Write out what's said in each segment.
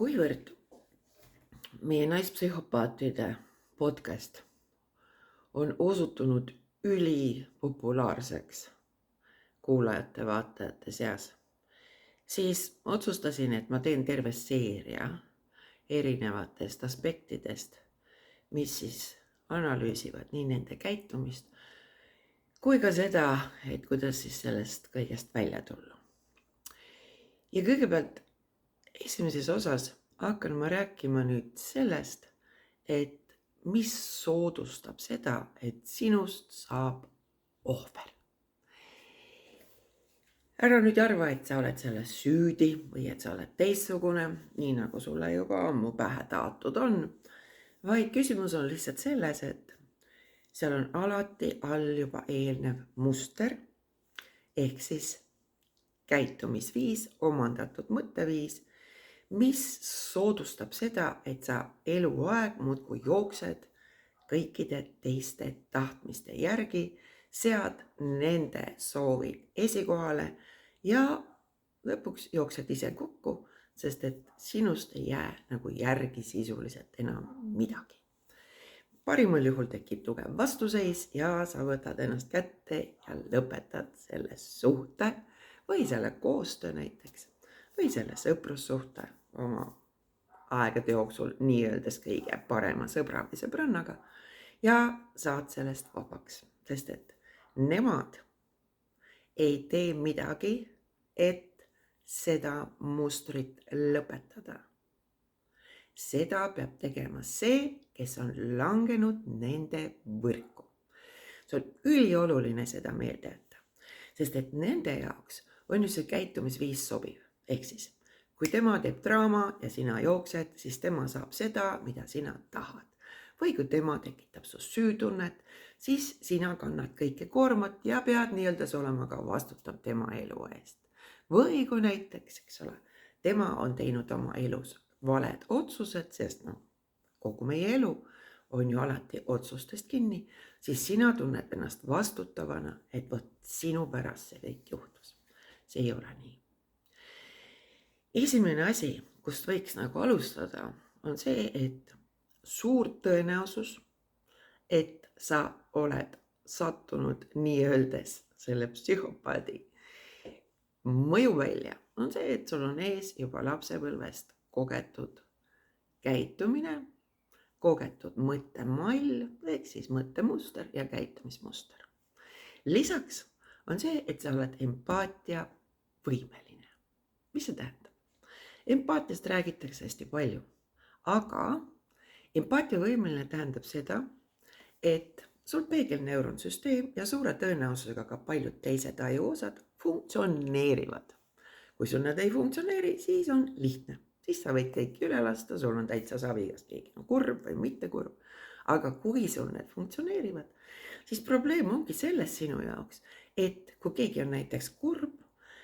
Kuivõrd meie naispsühhopaatide podcast on osutunud ülipopulaarseks kuulajate, vaatajate seas, siis otsustasin, et ma teen terve seeria erinevatest aspektidest, mis siis analüüsivad nii nende käitumist kui ka seda, et kuidas siis sellest kõigest välja tulla. Ja kõigepealt esimeses osas hakkan ma rääkima nüüd sellest, et mis soodustab seda, et sinust saab ohver. Ära nüüd arva, et sa oled selles süüdi või et sa oled teistsugune, nii nagu sulle juba ammu pähe taotud on, vaid küsimus on lihtsalt selles, et seal on alati all juba eelnev muster, ehk siis käitumisviis, omandatud mõtteviis, mis soodustab seda, et sa eluaeg muudkui jooksed kõikide teiste tahtmiste järgi, sead nende soovid esikohale ja lõpuks jooksed ise kokku, sest et sinust ei jää nagu järgi sisuliselt enam midagi. Parimal juhul tekib tugev vastuseis ja sa võtad ennast kätte ja lõpetad selle suhte või selle koostöö näiteks või selle sõprussuhte oma aegade jooksul nii-öeldes kõige parema sõbra või sõbrannaga ja saad sellest vabaks, sest et nemad ei tee midagi, et seda mustrit lõpetada. Seda peab tegema see, kes on langenud nende võrku. See on ülioluline seda meelde jätta, sest et nende jaoks on ju see käitumisviis sobiv, ehk siis kui tema teeb draama ja sina jooksed, siis tema saab seda, mida sina tahad. Või kui tema tekitab su süütunnet, siis sina kannad kõike koormat ja pead nii-öelda olema ka vastutav tema elu eest. Või kui näiteks, eks ole, tema on teinud oma elus valed otsused, sest kogu meie elu on ju alati otsustest kinni, siis sina tunned ennast vastutavana, et sinu pärast see kõik juhtus. See ei ole nii. Esimene asi, kust võiks alustada, on see, et suur tõenäosus, et sa oled sattunud nii-öeldes selle psühhopaadi mõjuvälja, on see, et sul on ees juba lapsepõlvest kogetud käitumine, kogetud mõttemall, ehk siis mõttemuster ja käitumismuster. Lisaks on see, et sa oled empaatia võimeline. Mis see tähendab? Empaatiast räägitakse hästi palju, aga empaatiavõimeline tähendab seda, et sul peegelneuronsüsteem ja suure tõenäosusega ka paljud teised ajuosad funktsioneerivad. Kui sul nad ei funktsioneeri, siis on lihtne. Siis sa võid kõiki üle lasta, sul on täitsa savi, kas keegi on kurb või mitte kurb. Aga kui sul need funktsioneerivad, siis probleem ongi selles sinu jaoks, et kui keegi on näiteks kurb,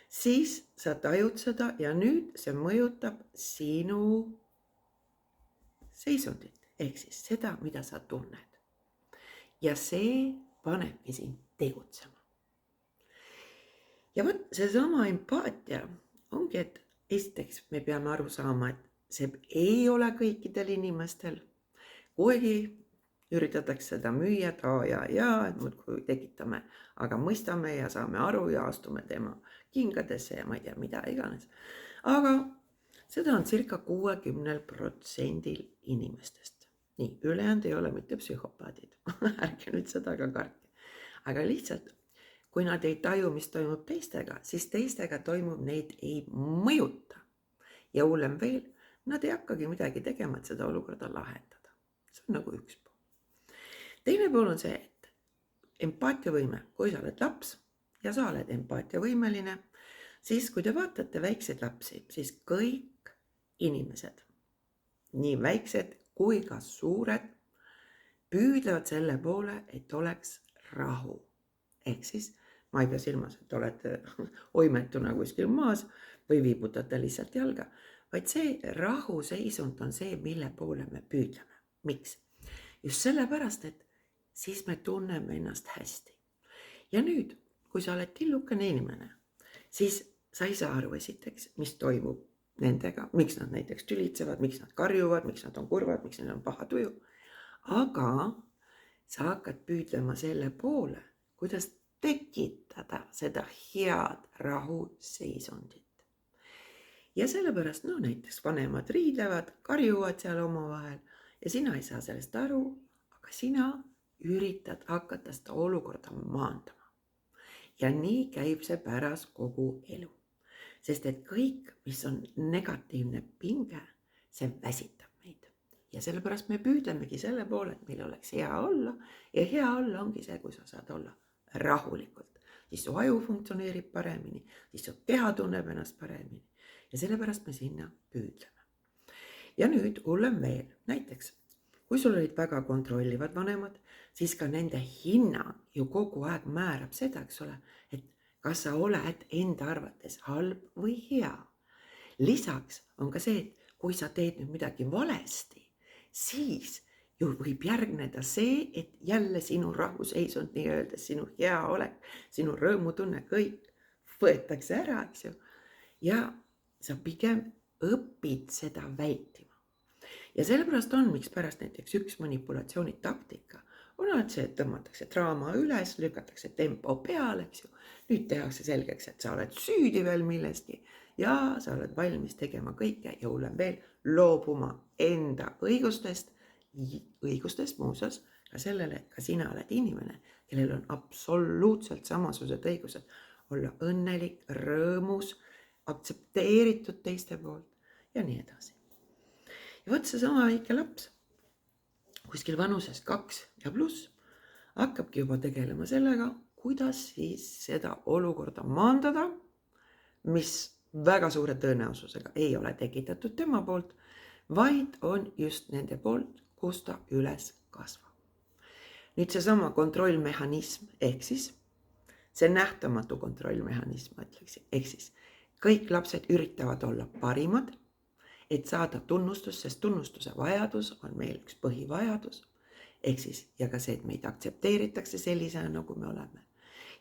siis sa tajud seda ja nüüd see mõjutab sinu seisundit, ehk siis seda, mida sa tunned. Ja see panebki sind tegutsema. Ja võt, seesama empaatia ongi, et esiteks me peame aru saama, et see ei ole kõikidel inimestel, kuigi üritatakse seda müüa, et muudkui tekitame, aga mõistame ja saame aru ja astume tema kingadesse ja ma ei tea, mida iganes. Aga seda on circa 60% inimestest. Nii, ülejäänud ei ole mitte psühhopaadid. Ärge nüüd seda ka kartke. Aga lihtsalt, kui nad ei taju, mis toimub teistega, siis teistega toimub, neid ei mõjuta. Ja hullem veel, nad ei hakkagi midagi tegema, et seda olukorda lahendada. See on nagu üks pool. Teine pool on see, et empaatiavõime, kui sa oled laps ja sa oled empaatiavõimeline, siis kui te vaatate väikseid lapsi, siis kõik inimesed, nii väiksed kui ka suured, püüdlevad selle poole, et oleks rahu. Ehk siis ma ei pea silmas, et olete oimetuna kuskil maas või viibutate lihtsalt jalga, vaid see rahuseisund on see, mille poole me püüdleme. Miks? Just sellepärast, et siis me tunneme ennast hästi. Ja nüüd, kui sa oled tillukene inimene, siis sa ei saa aru esiteks, mis toimub nendega, miks nad näiteks tülitsevad, miks nad karjuvad, miks nad on kurvad, miks neil on paha tuju. Aga sa hakkad püüdlema selle poole, kuidas tekitada seda head rahuseisundit. Ja sellepärast, näiteks vanemad riidlevad, karjuvad seal omavahel ja sina ei saa sellest aru, aga sina üritad hakata seda olukorda maandama. Ja nii käib see pärast kogu elu. Sest et kõik, mis on negatiivne pinge, see väsitab meid. Ja sellepärast me püüdlemegi selle poole, et meil oleks hea olla. Ja hea olla ongi see, kui sa saad olla rahulikult. Siis su aju funktsioneerib paremini, siis su keha tunneb ennast paremini. Ja sellepärast me sinna püüdleme. Ja nüüd hullem veel. Näiteks, kui sul olid väga kontrollivad vanemad, siis ka nende hinnang ju kogu aeg määrab seda, eks ole, et kas sa oled enda arvates halb või hea. Lisaks on ka see, et kui sa teed nüüd midagi valesti, siis ju võib järgneda see, et jälle sinu rahuseisund, nii-öelda sinu hea olek, sinu rõõmutunne, kõik võetakse ära, eks ju. Ja sa pigem õpid seda vältima. Ja sellepärast on, miks pärast näiteks üks manipulatsioonitaktika on alati see, et tõmmatakse draama üles, lükatakse tempo peale, eks ju. Nüüd tehakse selgeks, et sa oled süüdi veel millestki ja sa oled valmis tegema kõike ja hullem veel loobuma enda õigustest muuseas ka sellele, et ka sina oled inimene, kellel on absoluutselt samasugused õigused olla õnnelik, rõõmus, aktsepteeritud teiste poolt ja nii edasi. Ja võt see sama väike laps, kuskil vanuses 2 ja pluss, hakkabki juba tegelema sellega, kuidas siis seda olukorda maandada, mis väga suure tõenäosusega ei ole tekitatud tema poolt, vaid on just nende poolt, kus ta üles kasvab. Nüüd seesama kontrollmehhanism, ehk siis see nähtamatu kontrollmehhanism, ütleksin, ehk siis kõik lapsed üritavad olla parimad, et saada tunnustust, sest tunnustuse vajadus on meil üks põhivajadus, ehk siis ja ka see, et meid aktsepteeritakse sellisena, nagu me oleme.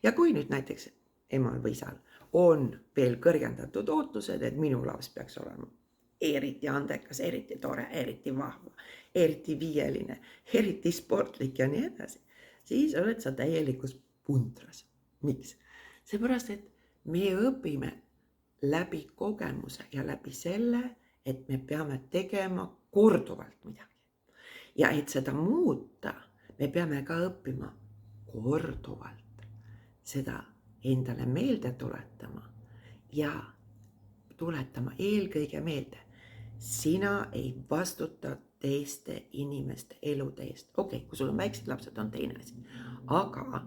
Ja kui nüüd näiteks emal või isal on veel kõrgendatud ootused, et minu laps peaks olema eriti andekas, eriti tore, eriti vahva, eriti viieline, eriti sportlik ja nii edasi, siis oled sa täielikus puntras. Miks? Seepärast, et me õpime läbi kogemuse ja läbi selle, et me peame tegema korduvalt midagi. Ja et seda muuta, me peame ka õppima korduvalt seda endale meelde tuletama ja tuletama eelkõige meelde. Sina ei vastuta teiste inimeste elude eest. Okei, kui sul on väiksed lapsed, on teine asi. Aga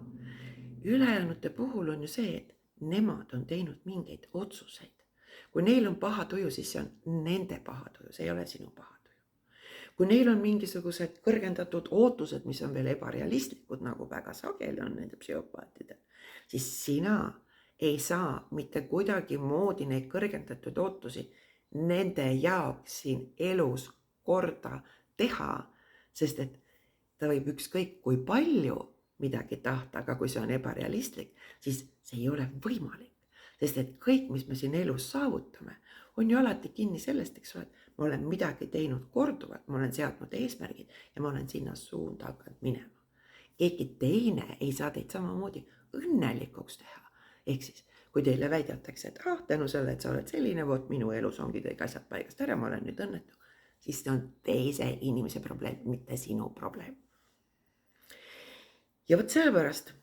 ülejäänute puhul on ju see, et nemad on teinud mingeid otsuseid. Kui neil on paha tuju, siis see on nende paha tuju, see ei ole sinu paha tuju. Kui neil on mingisugused kõrgendatud ootused, mis on veel ebarealistlikud, nagu väga sageli on nende psühhopaatidel, siis sina ei saa mitte kuidagi moodi neid kõrgendatud ootusi nende jaoks siin elus korda teha, sest et ta võib ükskõik kui palju midagi tahta, aga kui see on ebarealistlik, siis see ei ole võimalik. Sest et kõik, mis me siin elus saavutame, on ju alati kinni sellest, eks ole, et ma olen midagi teinud korduvalt, ma olen seadnud eesmärgid ja ma olen sinna suunda hakanud minema. Keegi teine ei saa teid samamoodi õnnelikuks teha. Ehk siis, kui teile väidetakse, et tänu selle, et sa oled selline, minu elus ongi kõik asjad paigast ära, ma olen nüüd õnnetu, siis see on teise inimese probleem, mitte sinu probleem. Ja võt sellepärast,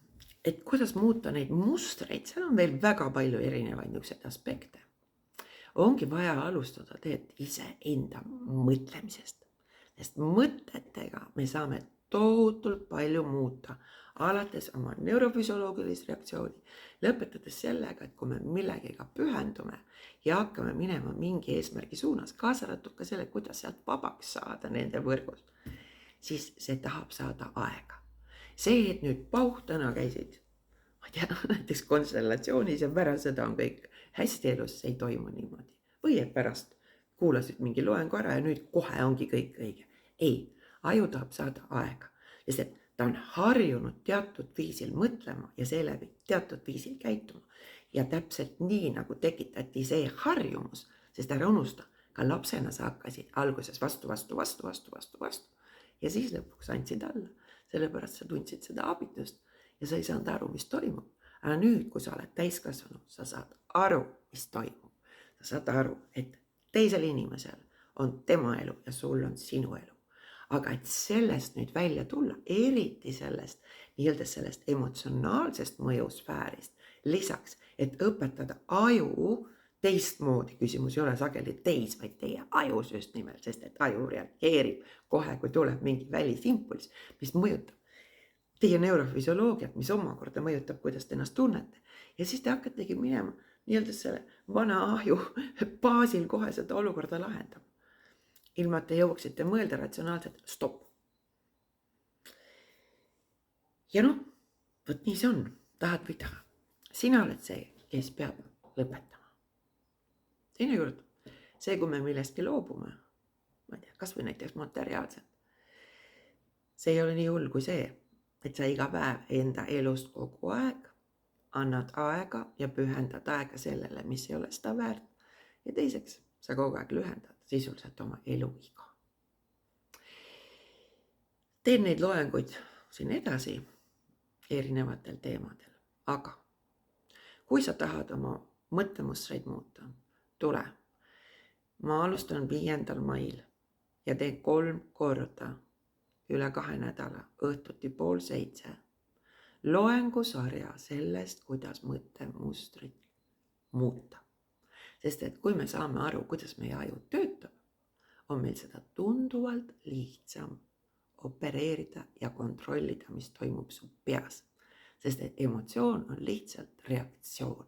et kuidas muuta neid mustreid, seal on veel väga palju erinevaid niisuguseid aspekte. Ongi vaja alustada ise enda mõtlemisest, sest mõtetega me saame tohutult palju muuta, alates oma neurofüsioloogilist reaktsiooni, lõpetades sellega, et kui me millegiga pühendume ja hakkame minema mingi eesmärgi suunas, kaasa arvatud ka selle, kuidas sealt vabaks saada nende võrgust, siis see tahab saada aega. See, et nüüd pauhtana käisid, ma ei tea, näiteks konstellatsioonis ja pärast seda on kõik hästi elus, see ei toimu niimoodi. Või et pärast kuulasid mingi loengu ära ja nüüd kohe ongi kõik õige. Ei, aju tahab saada aega, sest et ta on harjunud teatud viisil mõtlema ja seeläbi teatud viisil käituma. Ja täpselt nii, nagu tekitati see harjumus, sest ära unusta, ka lapsena sa hakkasid alguses vastu ja siis lõpuks andsid alla, sellepärast sa tundsid seda abitust ja sa ei saanud aru, mis toimub. Aga nüüd, kui sa oled täiskasvanud, sa saad aru, mis toimub. Sa saad aru, et teisel inimesel on tema elu ja sul on sinu elu. Aga et sellest nüüd välja tulla, eriti sellest sellest emotsionaalsest mõjusfäärist, lisaks, et õpetada aju teistmoodi, küsimus ei ole sageli teis, vaid teie ajus just nimelt, sest et aju reageerib kohe, kui tuleb mingi välisimpulss, mis mõjutab teie neurofüsioloogiat, mis omakorda mõjutab, kuidas te ennast tunnete. Ja siis te hakkategi minema selle vana aju baasil kohe seda olukorda lahendama. Ilma, et te jõuaksite mõelda ratsionaalselt, stopp. Ja võt nii see on, tahad või taha. Sina oled see, kes peab lõpetama. Teinekord, see, kui me millestki loobume, ma ei tea, kas või näiteks materiaalselt, see ei ole nii hull kui see, et sa iga päev enda elust kogu aeg annad aega ja pühendad aega sellele, mis ei ole seda väärt. Ja teiseks, sa kogu aeg lühendad sisuliselt oma eluiga. Teen neid loenguid siin edasi erinevatel teemadel, aga kui sa tahad oma mõttemustreid muuta, tule. Ma alustan 5. mail ja teen 3 korda üle 2 nädala õhtuti 6:30 loengusarja sellest, kuidas mõttemustrit muuta. Sest et kui me saame aru, kuidas meie aju töötab, on meil seda tunduvalt lihtsam opereerida ja kontrollida, mis toimub su peas. Sest et emotsioon on lihtsalt reaktsioon.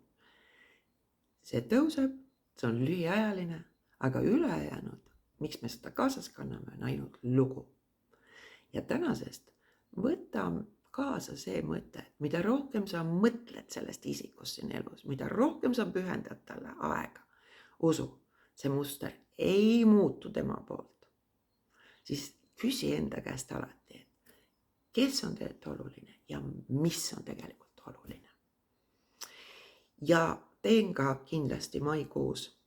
See tõuseb, see on lühiajaline, aga ülejäänud, miks me seda kaasas kanname, on ainult lugu. Ja tänasest võta kaasa see mõte, et mida rohkem sa mõtled sellest isikust siin elus, mida rohkem sa pühendad talle aega, usu, see muster ei muutu tema poolt. Siis küsi enda käest alati, et kes on tegelikult oluline ja mis on tegelikult oluline. Ja teen ka kindlasti maikuus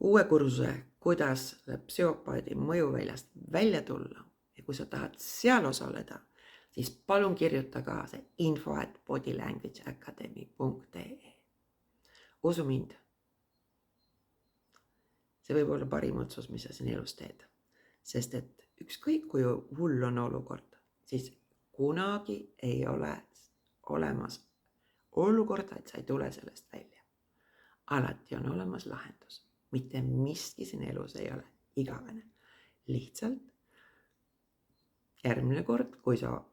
uue kursuse, kuidas psühhopaadi mõjuväljast välja tulla. Ja kui sa tahad seal osaleda, siis palun kirjuta ka see info@bodylanguageacademy.ee. Usu mind, see võib olla parim otsus, mis sa siin elus teed. Sest et ükskõik kui hull on olukord, siis kunagi ei ole olemas olukorda, et sa ei tule sellest välja. Alati on olemas lahendus. Mitte miski siin elus ei ole igavene. Lihtsalt järgmine kord, kui sa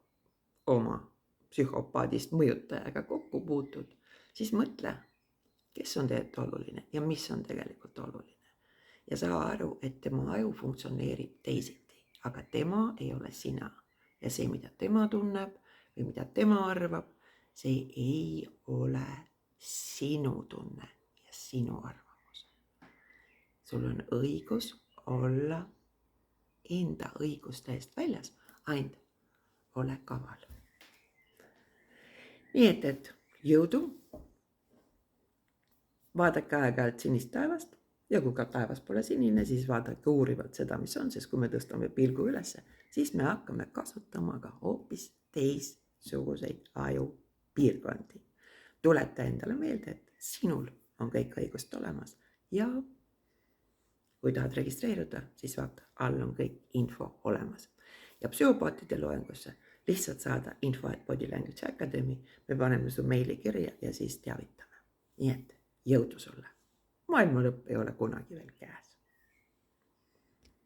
oma psühhopaadist mõjutajaga kokku puutud, siis mõtle, kes on tegelikult oluline ja mis on tegelikult oluline. Ja saa aru, et tema aju funktsioneerib teisiti, aga tema ei ole sina. Ja see, mida tema tunneb või mida tema arvab, see ei ole sinu tunne ja sinu arvamus. Sul on õigus olla enda õiguste eest väljas, ainult ole kaval. Nii et jõudu, vaadake aeg-ajalt sinist taevast ja kui ka taevas pole sinine, siis vaadake uurivalt seda, mis on, sest kui me tõstame pilgu ülesse, siis me hakkame kasutama ka hoopis teistsuguseid ajupiirkondi. Tuleta endale meelde, et sinul on kõik õigust olemas ja kui tahad registreeruda, siis vaata, all on kõik info olemas. Ja psühhopaatide loengusse lihtsalt saada info@bodylanguageacademy, me paneme su meili kirja ja siis teavitame. Nii et jõudu sulle. Maailma lõpp ei ole kunagi veel käes.